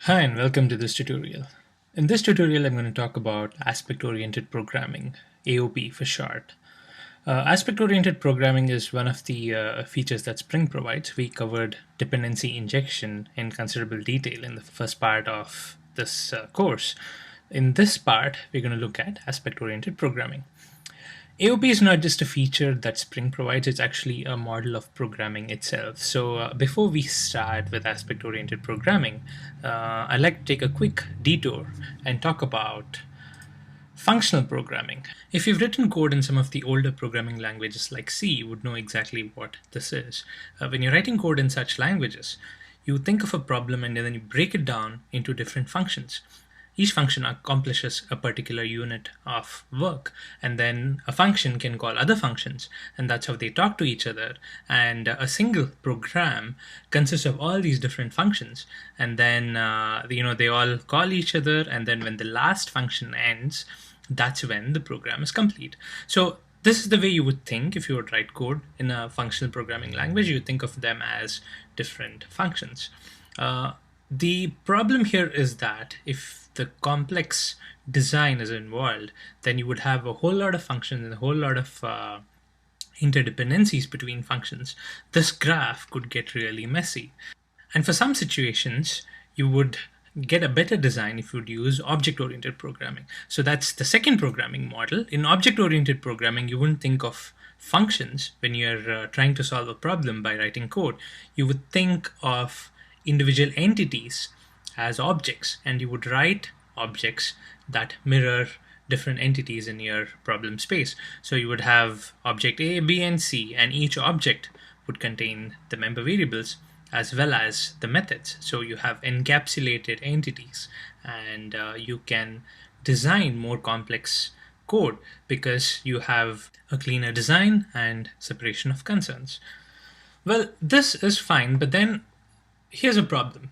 Hi and welcome to this tutorial. In this tutorial, I'm going to talk about aspect-oriented programming, AOP for short. Aspect-oriented programming is one of the features that Spring provides. We covered dependency injection in considerable detail in the first part of this course. In this part, we're going to look at aspect-oriented programming. AOP is not just a feature that Spring provides, it's actually a model of programming itself. So before we start with aspect-oriented programming, I'd like to take a quick detour and talk about functional programming. If you've written code in some of the older programming languages like C, you would know exactly what this is. When you're writing code in such languages, you think of a problem and then you break it down into different functions. Each function accomplishes a particular unit of work, and then a function can call other functions, and that's how they talk to each other. And a single program consists of all these different functions, and then they all call each other, and then when the last function ends, that's when the program is complete. So this is the way you would think if you would write code in a functional programming language. You think of them as different functions. The problem here is that if the complex design is involved, then you would have a whole lot of functions and a whole lot of interdependencies between functions. This graph could get really messy. And for some situations, you would get a better design if you would use object-oriented programming. So that's the second programming model. In object-oriented programming, you wouldn't think of functions when you're trying to solve a problem by writing code. You would think of individual entities as objects, and you would write objects that mirror different entities in your problem space. So you would have object A, B, and C, and each object would contain the member variables as well as the methods. So you have encapsulated entities, and you can design more complex code because you have a cleaner design and separation of concerns. Well, this is fine, but then here's a problem.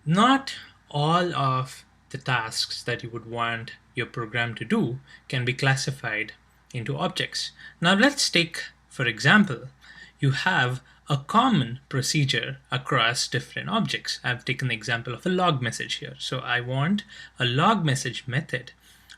Not all of the tasks that you would want your program to do can be classified into objects. Now let's take, for example, you have a common procedure across different objects. I've taken the example of a log message here. So I want a log message method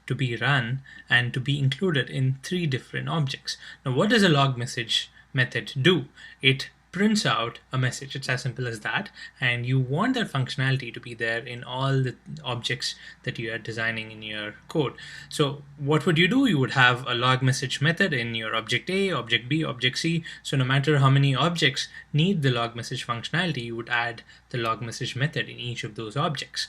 to be run and to be included in three different objects. Now what does a log message method do? It prints out a message. It's as simple as that, and you want that functionality to be there in all the objects that you are designing in your code. So what would you do? You would have a log message method in your object A, object B, object C. So no matter how many objects need the log message functionality, you would add the log message method in each of those objects.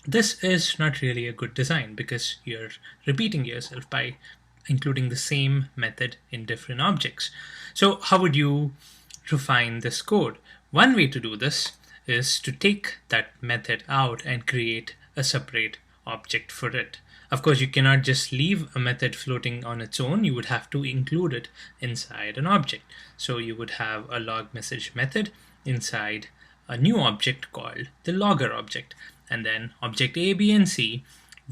This is not really a good design because you're repeating yourself by including the same method in different objects. So how would you refine this code? One way to do this is to take that method out and create a separate object for it. Of course, you cannot just leave a method floating on its own. You would have to include it inside an object. So you would have a log message method inside a new object called the logger object. And then object A, B, and C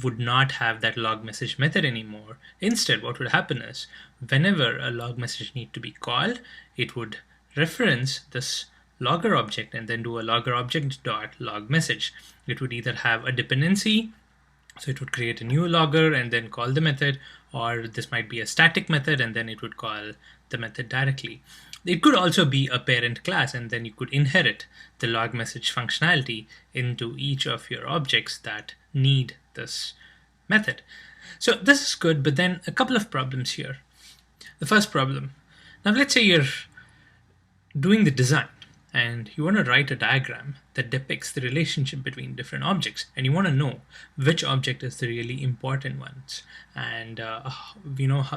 would not have that log message method anymore. Instead, what would happen is whenever a log message need to be called, it would reference this logger object and then do a logger object dot log message. It would either have a dependency, so it would create a new logger and then call the method, or this might be a static method and then it would call the method directly. It could also be a parent class, and then you could inherit the log message functionality into each of your objects that need this method. So this is good, but then a couple of problems here. The first problem, now let's say you're doing the design and you want to write a diagram that depicts the relationship between different objects, and you want to know which object is the really important ones, and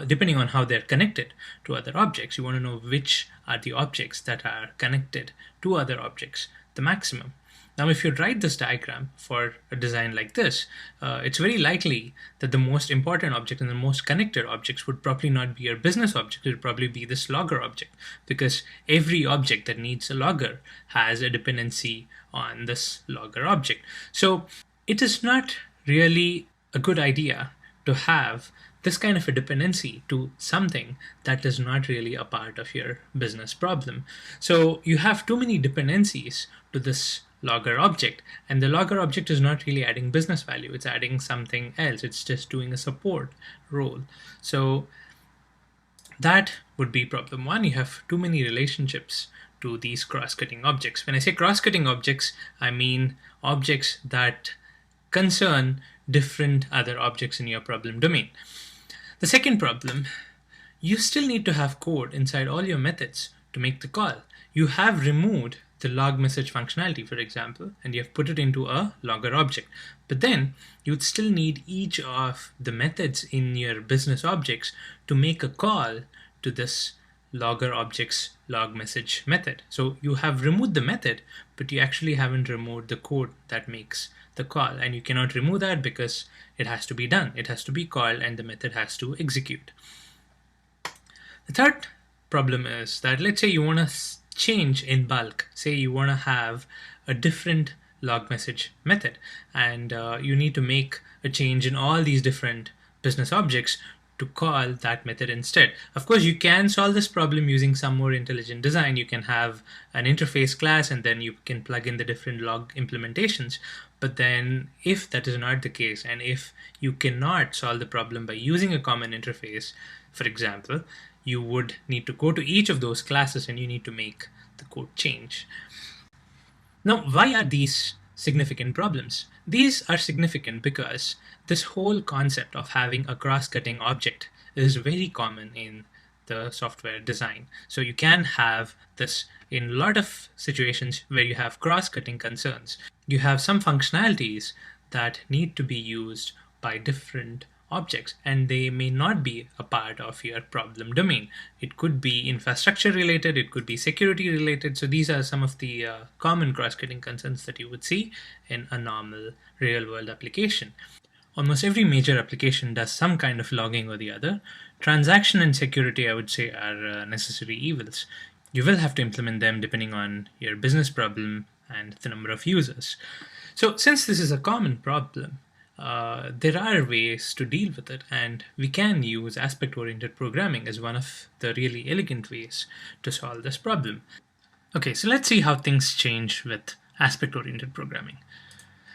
depending on how they're connected to other objects, you want to know which are the objects that are connected to other objects the maximum. Now, if you write this diagram for a design like this, it's very likely that the most important object and the most connected objects would probably not be your business object. It would probably be this logger object, because every object that needs a logger has a dependency on this logger object. So it is not really a good idea to have this kind of a dependency to something that is not really a part of your business problem. So you have too many dependencies to this logger object, and the logger object is not really adding business value, it's adding something else, it's just doing a support role. So that would be problem one. You have too many relationships to these cross-cutting objects. When I say cross-cutting objects, I mean objects that concern different other objects in your problem domain. The second problem, you still need to have code inside all your methods to make the call. You have removed the log message functionality, for example, and you have put it into a logger object. But then you'd still need each of the methods in your business objects to make a call to this logger object's log message method. So you have removed the method, but you actually haven't removed the code that makes the call, and you cannot remove that because it has to be done. It has to be called and the method has to execute. The third problem is that let's say you want to change in bulk. Say you want to have a different log message method, and you need to make a change in all these different business objects to call that method instead. Of course, you can solve this problem using some more intelligent design. You can have an interface class and then you can plug in the different log implementations. But then if that is not the case, and if you cannot solve the problem by using a common interface, for example, you would need to go to each of those classes and you need to make the code change. Now, why are these significant problems? These are significant because this whole concept of having a cross-cutting object is very common in the software design. So you can have this in a lot of situations where you have cross-cutting concerns. You have some functionalities that need to be used by different objects, and they may not be a part of your problem domain. It could be infrastructure related, it could be security related. So these are some of the common cross-cutting concerns that you would see in a normal real-world application. Almost every major application does some kind of logging or the other. Transaction and security, I would say, are necessary evils. You will have to implement them depending on your business problem and the number of users. So since this is a common problem, there are ways to deal with it, and we can use aspect-oriented programming as one of the really elegant ways to solve this problem. Okay, so let's see how things change with aspect-oriented programming.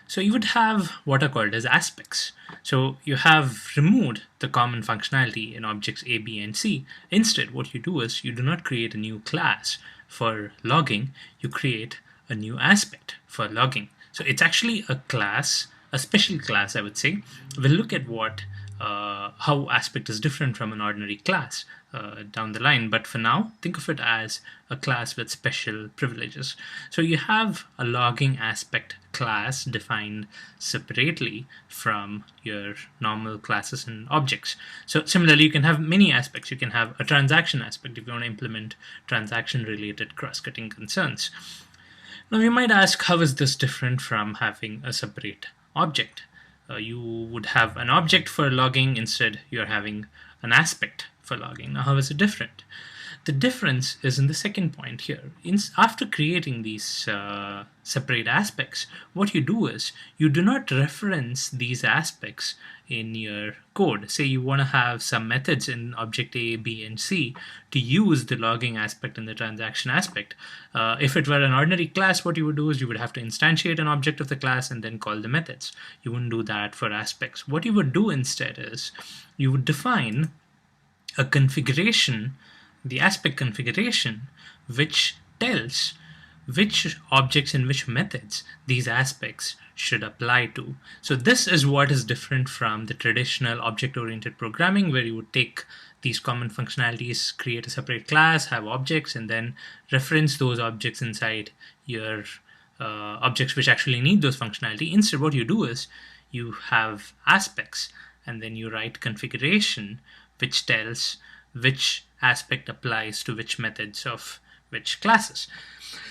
So you would have what are called as aspects. So you have removed the common functionality in objects A, B, and C. Instead, what you do is you do not create a new class for logging, you create a new aspect for logging. So it's actually a class, a special class, I would say. We'll look at how aspect is different from an ordinary class down the line, but for now, think of it as a class with special privileges. So you have a logging aspect class defined separately from your normal classes and objects. So similarly, you can have many aspects. You can have a transaction aspect if you want to implement transaction-related cross-cutting concerns. Now you might ask, how is this different from having a separate object? You would have an object for logging, instead you're having an aspect for logging. Now how is it different? The difference is in the second point here. After creating these separate aspects, what you do is you do not reference these aspects in your code. Say you want to have some methods in object A, B, and C to use the logging aspect and the transaction aspect. If it were an ordinary class, what you would do is you would have to instantiate an object of the class and then call the methods. You wouldn't do that for aspects. What you would do instead is you would define a configuration, the aspect configuration, which tells which objects and which methods these aspects should apply to. So this is what is different from the traditional object-oriented programming, where you would take these common functionalities, create a separate class, have objects, and then reference those objects inside your objects which actually need those functionality. Instead, what you do is you have aspects, and then you write configuration, which tells which aspect applies to which methods of which classes.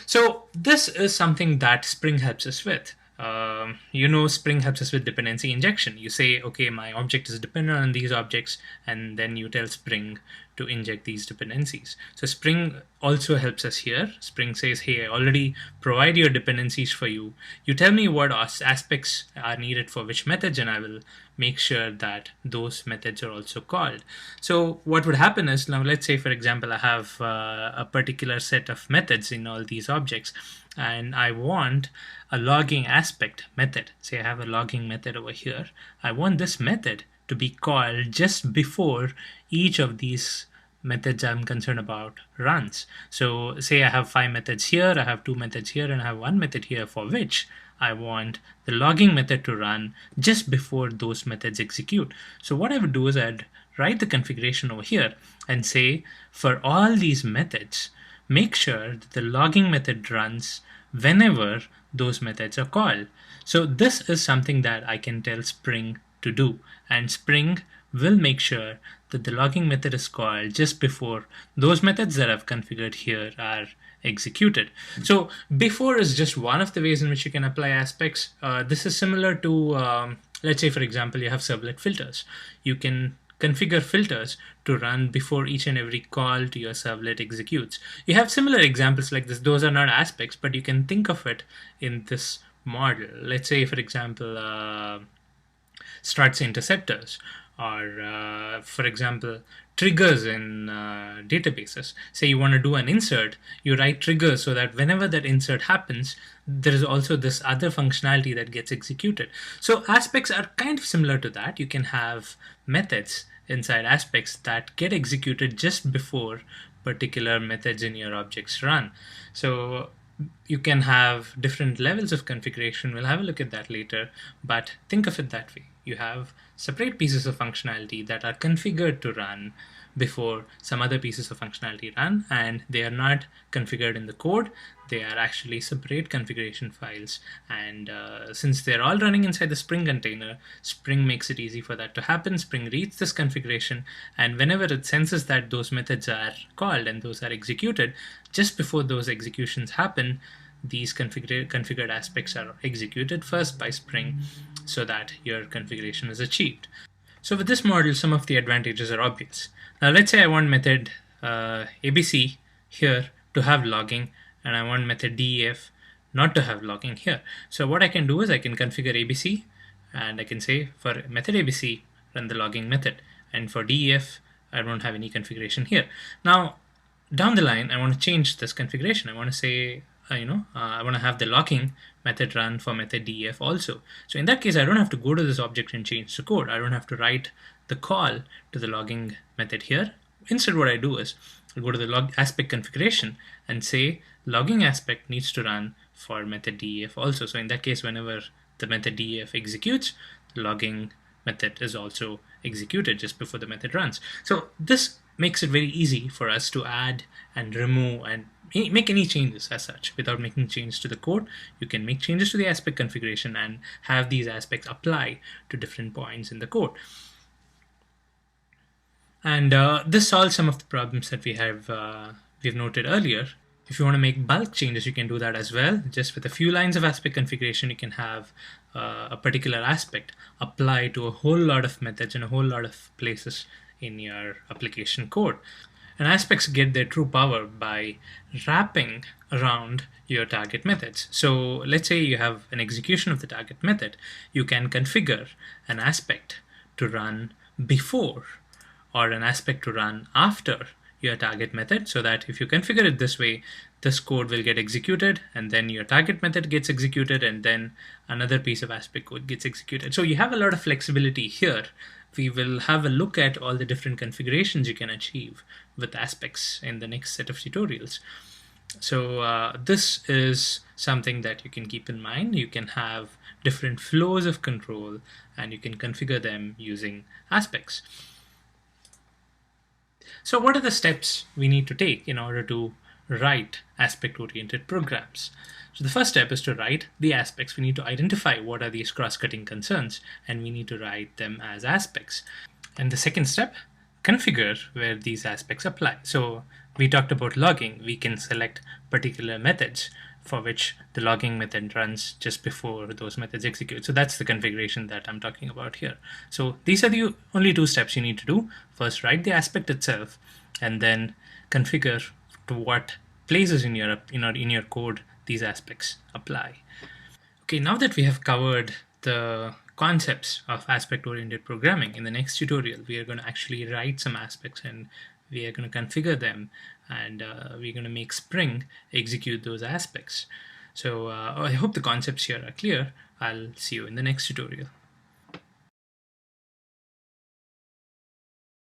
So this is something that Spring helps us with. Spring helps us with dependency injection. You say, okay, my object is dependent on these objects, and then you tell Spring to inject these dependencies. So Spring also helps us here. Spring says, hey, I already provide your dependencies for you. You tell me what aspects are needed for which methods, and I will make sure that those methods are also called. So what would happen is, now let's say, for example, I have a particular set of methods in all these objects, and I want a logging aspect method. Say I have a logging method over here. I want this method to be called just before each of these methods I'm concerned about runs. So say I have 5 methods here, I have 2 methods here, and I have 1 method here for which I want the logging method to run just before those methods execute. So what I would do is I'd write the configuration over here and say, for all these methods, make sure that the logging method runs whenever those methods are called. So this is something that I can tell Spring to do, and Spring will make sure that the logging method is called just before those methods that I've configured here are executed. So before is just one of the ways in which you can apply aspects. This is similar to, let's say, for example, you have servlet filters. You can configure filters to run before each and every call to your servlet executes. You have similar examples like this. Those are not aspects, but you can think of it in this model. Let's say, for example, struts interceptors, or for example, triggers in databases. Say you want to do an insert, you write triggers so that whenever that insert happens, there is also this other functionality that gets executed. So aspects are kind of similar to that. You can have methods inside aspects that get executed just before particular methods in your objects run. So you can have different levels of configuration. We'll have a look at that later, but think of it that way. You have separate pieces of functionality that are configured to run before some other pieces of functionality run, and they are not configured in the code. They are actually separate configuration files, and since they're all running inside the Spring container, Spring makes it easy for that to happen. Spring reads this configuration, and whenever it senses that those methods are called and those are executed, just before those executions happen, these configured aspects are executed first by Spring so that your configuration is achieved. So with this model, some of the advantages are obvious. Now let's say I want method ABC here to have logging, and I want method DEF not to have logging here. So what I can do is I can configure ABC, and I can say for method ABC, run the logging method, and for DEF, I don't have any configuration here. Now down the line, I want to change this configuration. I want to say, I want to have the logging method run for method DEF also. So in that case, I don't have to go to this object and change the code. I don't have to write the call to the logging method here. Instead, what I do is I go to the log aspect configuration and say logging aspect needs to run for method DEF also. So in that case, whenever the method DEF executes, the logging method is also executed just before the method runs. So this makes it very easy for us to add and remove and make any changes as such without making changes to the code. You can make changes to the aspect configuration and have these aspects apply to different points in the code. And this solves some of the problems that we've noted earlier. If you want to make bulk changes, you can do that as well. Just with a few lines of aspect configuration, you can have a particular aspect apply to a whole lot of methods in a whole lot of places in your application code. And aspects get their true power by wrapping around your target methods. So let's say you have an execution of the target method. You can configure an aspect to run before or an aspect to run after your target method, so that if you configure it this way, this code will get executed, and then your target method gets executed, and then another piece of aspect code gets executed. So you have a lot of flexibility here. We will have a look at all the different configurations you can achieve with aspects in the next set of tutorials. So this is something that you can keep in mind. You can have different flows of control, and you can configure them using aspects. So what are the steps we need to take in order to write aspect-oriented programs? So the first step is to write the aspects. We need to identify what are these cross-cutting concerns, and we need to write them as aspects. And the second step, configure where these aspects apply. So We talked about logging. We can select particular methods for which the logging method runs just before those methods execute. So that's the configuration that I'm talking about here. So these are the only two steps you need to do. First, write the aspect itself, and then configure to what places in your code these aspects apply. Okay, now that we have covered the concepts of aspect-oriented programming, in the next tutorial, we are going to actually write some aspects and we are going to configure them, and we're going to make Spring execute those aspects. So I hope the concepts here are clear. I'll see you in the next tutorial.